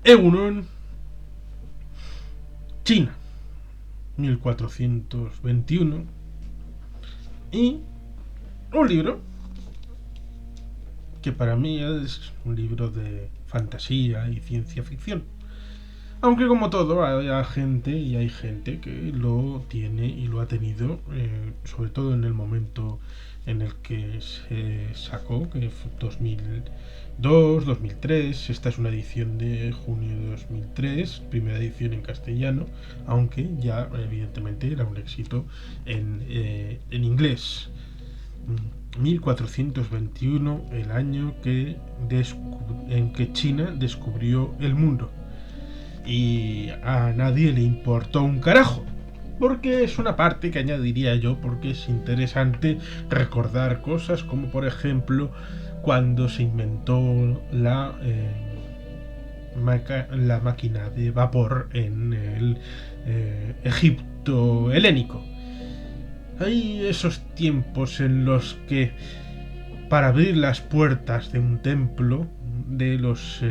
Egunon, China, 1421, y un libro que para mí es un libro de fantasía y ciencia ficción. Aunque como todo, hay gente que lo tiene y lo ha tenido, sobre todo en el momento en el que se sacó, que fue 2002, 2003. Esta es una edición de junio de 2003, primera edición en castellano, aunque ya evidentemente era un éxito en inglés. 1421, el año en que China descubrió el mundo. Y a nadie le importó un carajo, porque es una parte que añadiría yo, porque es interesante recordar cosas como, por ejemplo, cuando se inventó la máquina de vapor en el Egipto helénico. Hay esos tiempos en los que, para abrir las puertas de un templo de los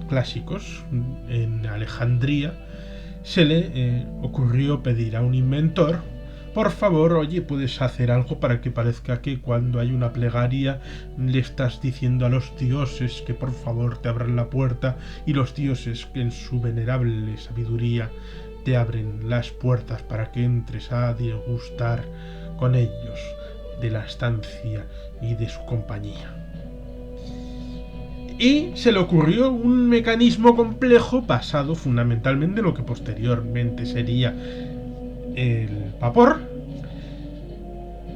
clásicos en Alejandría, se le ocurrió pedir a un inventor: por favor, oye, ¿puedes hacer algo para que parezca que cuando hay una plegaria le estás diciendo a los dioses que por favor te abran la puerta, y los dioses, que en su venerable sabiduría te abren las puertas para que entres a degustar con ellos de la estancia y de su compañía? Y se le ocurrió un mecanismo complejo basado fundamentalmente en lo que posteriormente sería el vapor,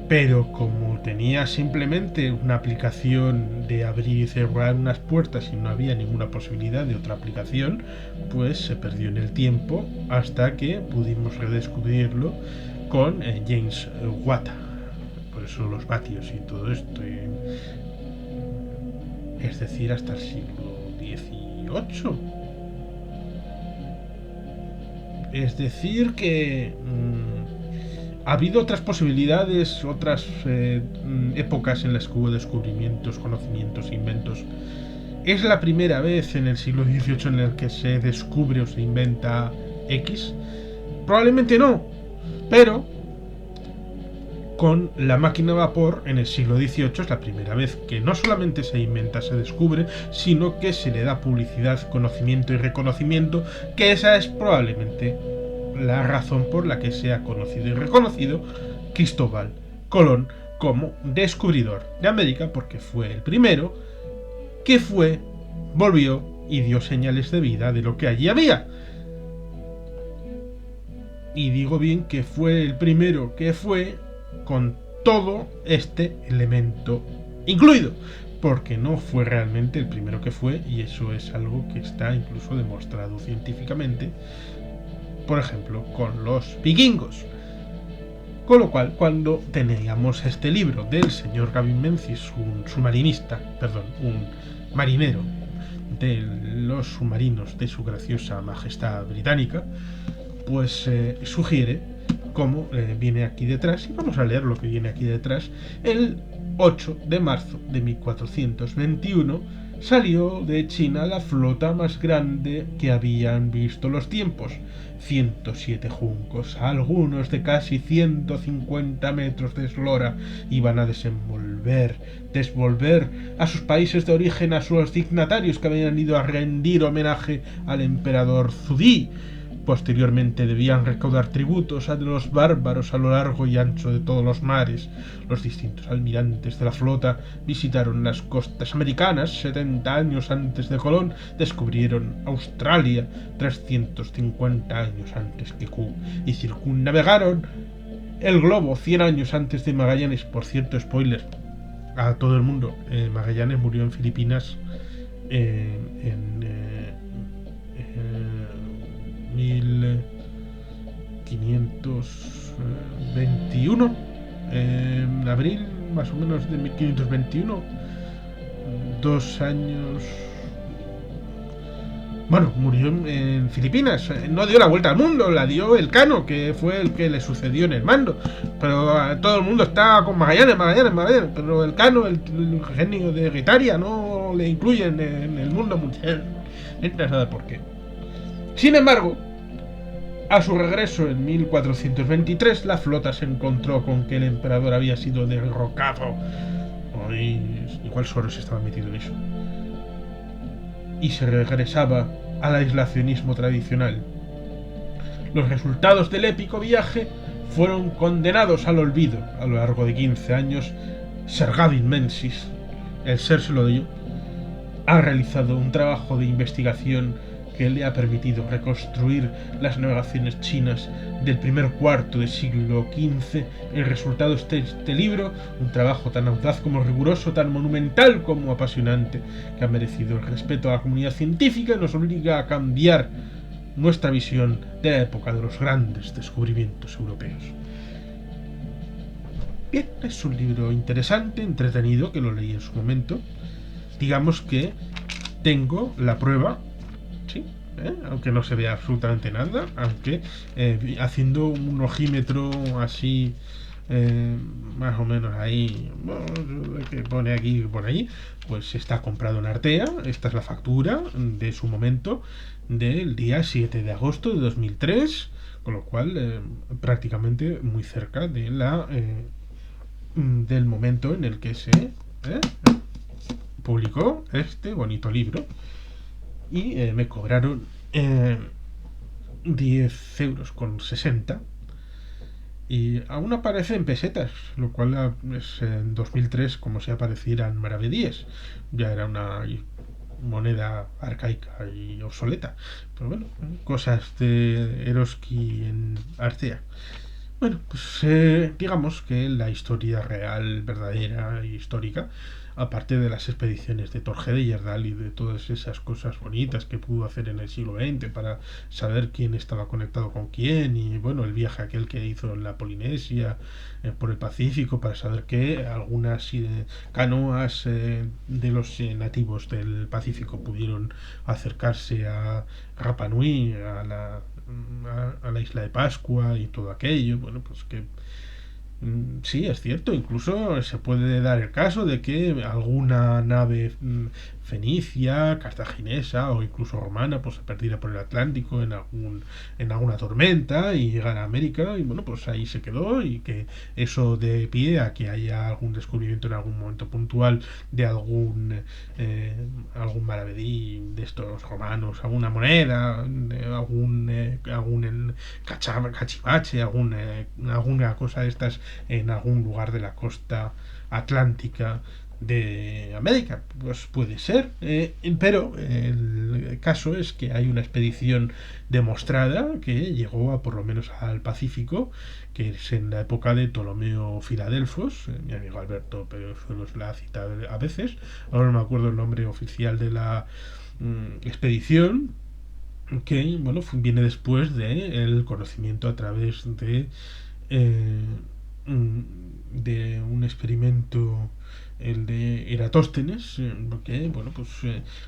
pero como tenía simplemente una aplicación de abrir y cerrar unas puertas y no había ninguna posibilidad de otra aplicación, pues se perdió en el tiempo hasta que pudimos redescubrirlo con James Watt. Por eso los vatios y todo esto, es decir, hasta el siglo XVIII. Es decir que ha habido otras posibilidades, otras épocas en las que hubo descubrimientos, conocimientos, inventos. ¿Es la primera vez en el siglo XVIII en el que se descubre o se inventa X? Probablemente no, pero con la máquina de vapor en el siglo XVIII es la primera vez que no solamente se inventa, se descubre, sino que se le da publicidad, conocimiento y reconocimiento, que esa es probablemente la razón por la que se ha conocido y reconocido Cristóbal Colón como descubridor de América, porque fue el primero que volvió y dio señales de vida de lo que allí había. Y digo bien que fue el primero que fue con todo este elemento incluido, porque no fue realmente el primero que fue, y eso es algo que está incluso demostrado científicamente, por ejemplo, con los vikingos. Con lo cual, cuando teníamos este libro del señor Gavin Menzies, un marinero de los submarinos de su graciosa majestad británica, pues sugiere cómo viene aquí detrás, y vamos a leer lo que viene aquí detrás. El 8 de marzo de 1421 salió de China la flota más grande que habían visto los tiempos: 107 juncos, algunos de casi 150 metros de eslora, iban a desvolver a sus países de origen, a sus dignatarios que habían ido a rendir homenaje al emperador Zhou. Posteriormente debían recaudar tributos a los bárbaros a lo largo y ancho de todos los mares. Los distintos almirantes de la flota visitaron las costas americanas 70 años antes de Colón, descubrieron Australia 350 años antes que Cook y circunnavegaron el globo 100 años antes de Magallanes. Por cierto, spoiler a todo el mundo, Magallanes murió en Filipinas en 1521, en abril más o menos de 1521, 2 años. Bueno, murió en Filipinas, no dio la vuelta al mundo, la dio Elcano, que fue el que le sucedió en el mando. Pero todo el mundo está con Magallanes, pero Elcano, el genio de Guetaria, no le incluyen en el mundo mundial. No sabe por qué. Sin embargo, a su regreso en 1423, la flota se encontró con que el emperador había sido derrocado. Igual Soros estaba metido en eso. Y se regresaba al aislacionismo tradicional. Los resultados del épico viaje fueron condenados al olvido a lo largo de 15 años. Sir Gavin Menzies, el ser se lo dio, ha realizado un trabajo de investigación que le ha permitido reconstruir las navegaciones chinas del primer cuarto del siglo XV. El resultado es este libro, un trabajo tan audaz como riguroso, tan monumental como apasionante, que ha merecido el respeto a la comunidad científica y nos obliga a cambiar nuestra visión de la época de los grandes descubrimientos europeos. Bien, es un libro interesante, entretenido, que lo leí en su momento. Digamos que tengo la prueba, sí, aunque no se vea absolutamente nada, aunque haciendo un ojímetro así, más o menos ahí, que pone aquí y pone allí, pues está comprado en Artea. Esta es la factura de su momento, del día 7 de agosto de 2003, con lo cual prácticamente muy cerca de del momento en el que se publicó este bonito libro. Y me cobraron 10 euros con 60, y aún aparece en pesetas, lo cual es en 2003 como si aparecieran maravedíes. Ya era una moneda arcaica y obsoleta, pero bueno, cosas de Eroski en Artea. Bueno, pues digamos que la historia real, verdadera e histórica, aparte de las expediciones de Torgé de Yerdal y de todas esas cosas bonitas que pudo hacer en el siglo XX para saber quién estaba conectado con quién, y bueno, el viaje aquel que hizo en la Polinesia, por el Pacífico, para saber que algunas canoas de los nativos del Pacífico pudieron acercarse a Rapa Nui, a la isla de Pascua y todo aquello. Bueno, pues que sí, es cierto, incluso se puede dar el caso de que alguna nave fenicia, cartaginesa o incluso romana pues se perdiera por el Atlántico en alguna tormenta y llegara a América, y bueno, pues ahí se quedó, y que eso de pie a que haya algún descubrimiento en algún momento puntual de algún maravedí de estos romanos, alguna moneda, algún cachivache, alguna cosa de estas en algún lugar de la costa atlántica de América. Pues puede ser, pero el caso es que hay una expedición demostrada que llegó por lo menos al Pacífico, que es en la época de Ptolomeo Filadelfos. Mi amigo Alberto pero solo la cita a veces, ahora no me acuerdo el nombre oficial de la expedición, que bueno, viene después del conocimiento a través eh, de un experimento, el de Eratóstenes, que bueno, pues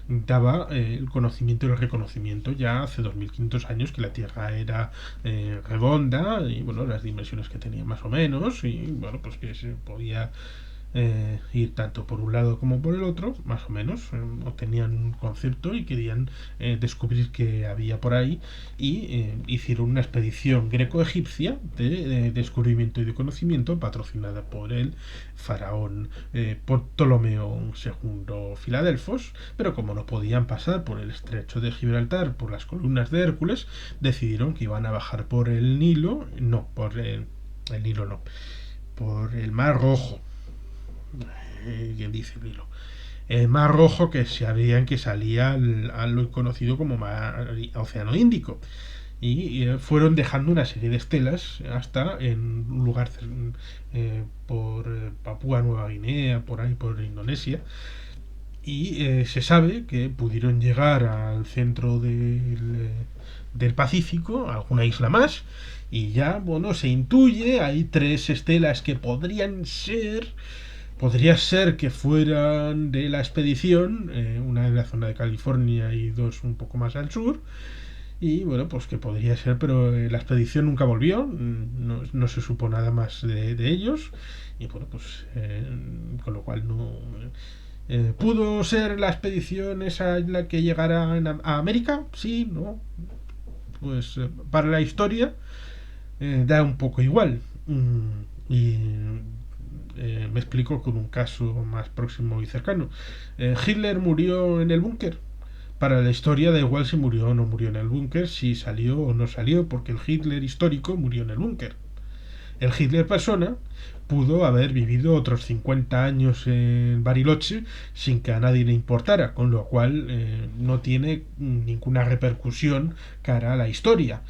daba el conocimiento y el reconocimiento ya hace 2500 años que la Tierra era redonda, y bueno, las dimensiones que tenía más o menos, y bueno, pues que se podía ir tanto por un lado como por el otro, más o menos. Tenían un concepto y querían descubrir qué había por ahí, y hicieron una expedición greco-egipcia de descubrimiento y de conocimiento, patrocinada por el faraón Ptolomeo II Filadelfos. Pero como no podían pasar por el estrecho de Gibraltar, por las columnas de Hércules, decidieron que iban a bajar por el Nilo, no, por el Nilo no, por el Mar Rojo. ¿Quién dice Nilo? El Mar Rojo, que sabían que salía a lo conocido como Océano Índico, y fueron dejando una serie de estelas hasta en un lugar por Papúa Nueva Guinea, por ahí por Indonesia, y se sabe que pudieron llegar al centro del Pacífico, a alguna isla más, y ya, bueno, se intuye, hay 3 estelas que podría ser que fueran de la expedición, una en la zona de California y 2 un poco más al sur, y bueno, pues que podría ser, pero la expedición nunca volvió, no se supo nada más de ellos, y bueno, pues con lo cual no... ¿Pudo ser la expedición esa la que llegara a América? Sí, no. pues para la historia da un poco igual. Y me explico con un caso más próximo y cercano. Hitler murió en el búnker. Para la historia da igual si murió o no murió en el búnker, si salió o no salió, porque el Hitler histórico murió en el búnker. El Hitler persona pudo haber vivido otros 50 años en Bariloche sin que a nadie le importara, con lo cual no tiene ninguna repercusión cara a la historia.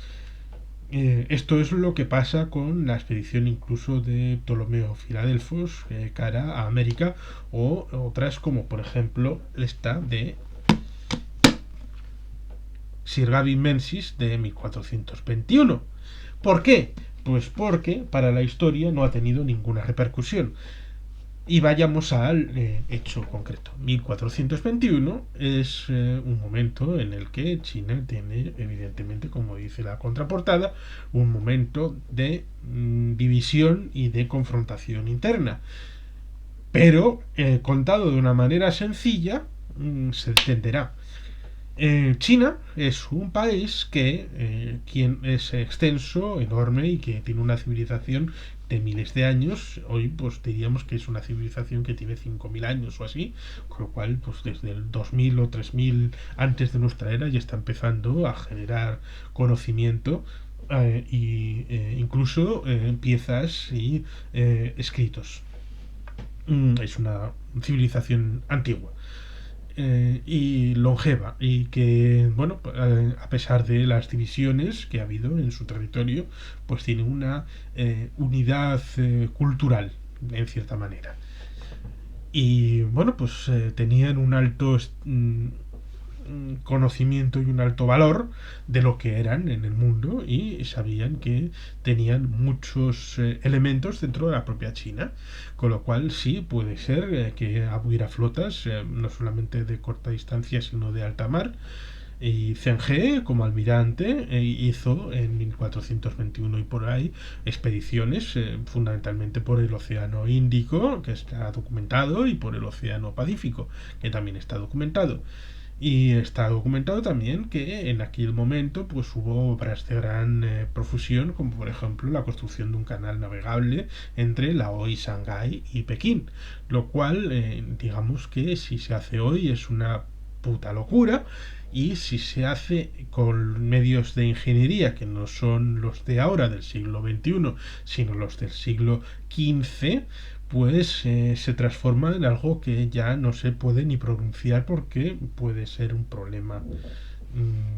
Esto es lo que pasa con la expedición incluso de Ptolomeo Filadelfos cara a América, o otras como por ejemplo esta de Sir Gavin Menzies de 1421. ¿Por qué? Pues porque para la historia no ha tenido ninguna repercusión. Y vayamos al hecho concreto. 1421 es un momento en el que China tiene, evidentemente, como dice la contraportada, un momento de división y de confrontación interna. Pero, contado de una manera sencilla, se entenderá. China es un país que es extenso, enorme y que tiene una civilización de miles de años. Hoy pues diríamos que es una civilización que tiene 5.000 años o así, con lo cual pues desde el 2000 o 3000 antes de nuestra era ya está empezando a generar conocimiento incluso piezas y escritos. Es una civilización antigua y longeva, y que, bueno, a pesar de las divisiones que ha habido en su territorio, pues tiene una unidad cultural, en cierta manera. Y bueno, pues tenían un alto conocimiento y un alto valor de lo que eran en el mundo, y sabían que tenían muchos elementos dentro de la propia China, con lo cual sí puede ser que hubiera flotas no solamente de corta distancia sino de alta mar. Y Zheng como almirante hizo en 1421 y por ahí expediciones fundamentalmente por el Océano Índico, que está documentado, y por el Océano Pacífico, que también está documentado. Y está documentado también que en aquel momento pues hubo obras de gran profusión, como por ejemplo la construcción de un canal navegable entre Laos, Shanghái y Pekín, lo cual digamos que si se hace hoy es una puta locura, y si se hace con medios de ingeniería que no son los de ahora del siglo XXI sino los del siglo XV, pues se transforma en algo que ya no se puede ni pronunciar porque puede ser un problema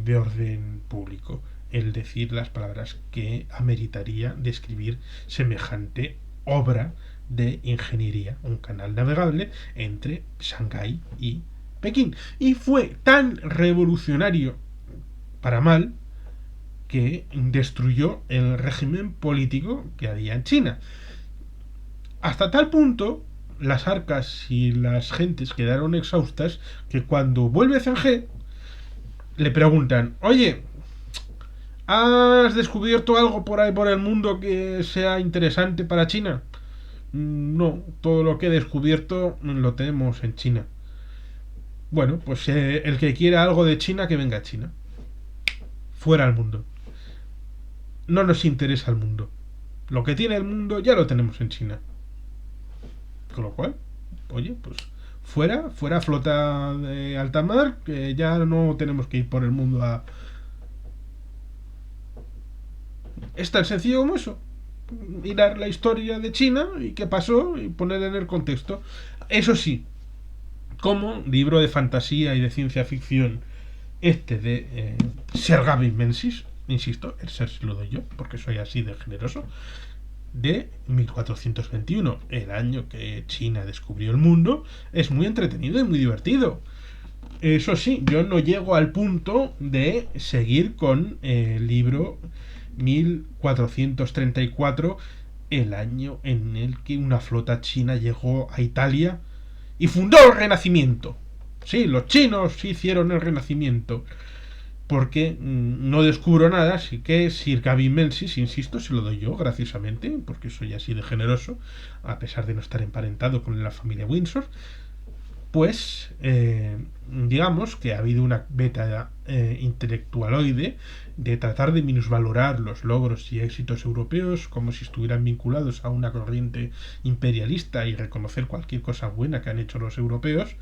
de orden público el decir las palabras que ameritaría describir semejante obra de ingeniería, un canal navegable entre Shanghái y Pekín. Y fue tan revolucionario para mal que destruyó el régimen político que había en China. Hasta tal punto las arcas y las gentes quedaron exhaustas que cuando vuelve Zheng le preguntan: oye, ¿has descubierto algo por ahí por el mundo que sea interesante para China? No, todo lo que he descubierto lo tenemos en China. Bueno, pues el que quiera algo de China, que venga a China. Fuera al mundo. No nos interesa el mundo. Lo que tiene el mundo ya lo tenemos en China. Con lo cual, oye, pues fuera flota de alta mar, que ya no tenemos que ir por el mundo a... Es tan sencillo como eso. Mirar la historia de China y qué pasó y poner en el contexto. Eso sí, como libro de fantasía y de ciencia ficción de Sir Gavin Menzies, insisto, el ser se lo doy yo porque soy así de generoso, de 1421, el año que China descubrió el mundo, es muy entretenido y muy divertido. Eso sí, yo no llego al punto de seguir con el libro 1434, el año en el que una flota china llegó a Italia y fundó el Renacimiento. Sí, los chinos hicieron el Renacimiento. Porque no descubro nada, así que Sir Gavin Menzies, insisto, se lo doy yo graciosamente, porque soy así de generoso, a pesar de no estar emparentado con la familia Windsor. pues digamos que ha habido una beta intelectualoide de tratar de minusvalorar los logros y éxitos europeos como si estuvieran vinculados a una corriente imperialista, y reconocer cualquier cosa buena que han hecho los europeos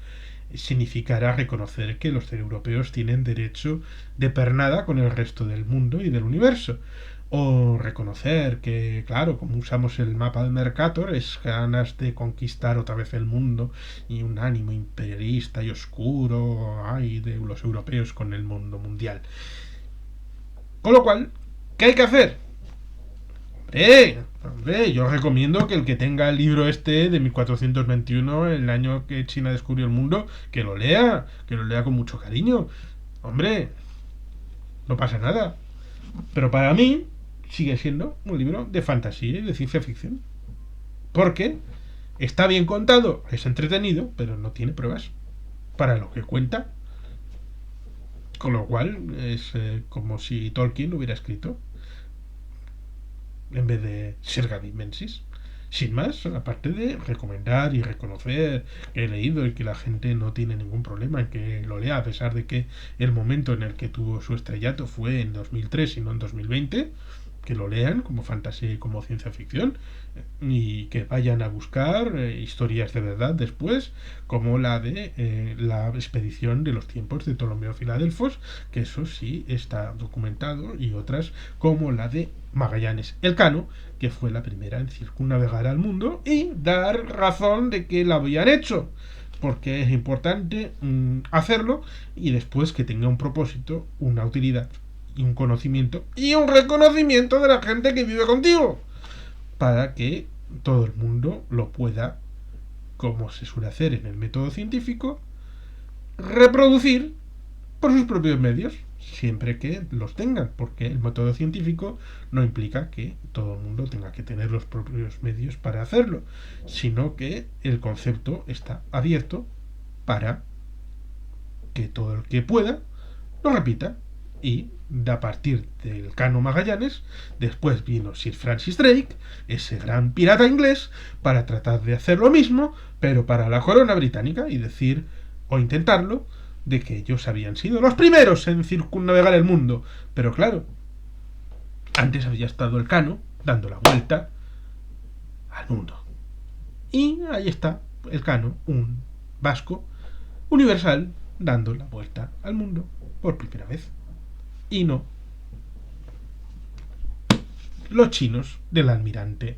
significará reconocer que los europeos tienen derecho de pernada con el resto del mundo y del universo. O reconocer que, claro, como usamos el mapa de Mercator, es ganas de conquistar otra vez el mundo y un ánimo imperialista y oscuro hay de los europeos con el mundo mundial. Con lo cual, ¿qué hay que hacer? Hombre, yo recomiendo que el que tenga el libro este de 1421, el año que China descubrió el mundo, que lo lea con mucho cariño. Hombre, no pasa nada. Pero para mí sigue siendo un libro de fantasía y de ciencia ficción. Porque está bien contado, es entretenido, pero no tiene pruebas para lo que cuenta. Con lo cual es como si Tolkien lo hubiera escrito en vez de Sergadi Mensis. Sin más, aparte de recomendar y reconocer que he leído y que la gente no tiene ningún problema en que lo lea, a pesar de que el momento en el que tuvo su estrellato fue en 2003 y no en 2020, que lo lean como fantasía y como ciencia ficción, y que vayan a buscar historias de verdad después, como la de la expedición de los tiempos de Ptolomeo Filadelfos, que eso sí está documentado, y otras como la de Magallanes Elcano, que fue la primera en circunnavegar al mundo y dar razón de que la habían hecho, porque es importante hacerlo, y después que tenga un propósito, una utilidad y un conocimiento y un reconocimiento de la gente que vive contigo, para que todo el mundo lo pueda, como se suele hacer en el método científico, reproducir por sus propios medios, siempre que los tengan, porque el método científico no implica que todo el mundo tenga que tener los propios medios para hacerlo, sino que el concepto está abierto para que todo el que pueda lo repita. Y a partir del Cano Magallanes, después vino Sir Francis Drake, ese gran pirata inglés, para tratar de hacer lo mismo, pero para la corona británica, y decir, o intentarlo, de que ellos habían sido los primeros en circunnavegar el mundo. Pero claro, antes había estado el Cano dando la vuelta al mundo. Y ahí está el Cano, un vasco universal, dando la vuelta al mundo por primera vez. Y no los chinos del almirante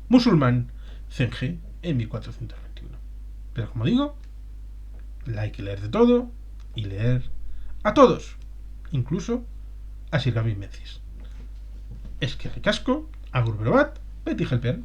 musulmán Zheng en 1421. Pero como digo, hay que leer de todo y leer a todos, incluso a Sir Gawain Menzies. Es que ricasco, agur berobat, beti jelpean.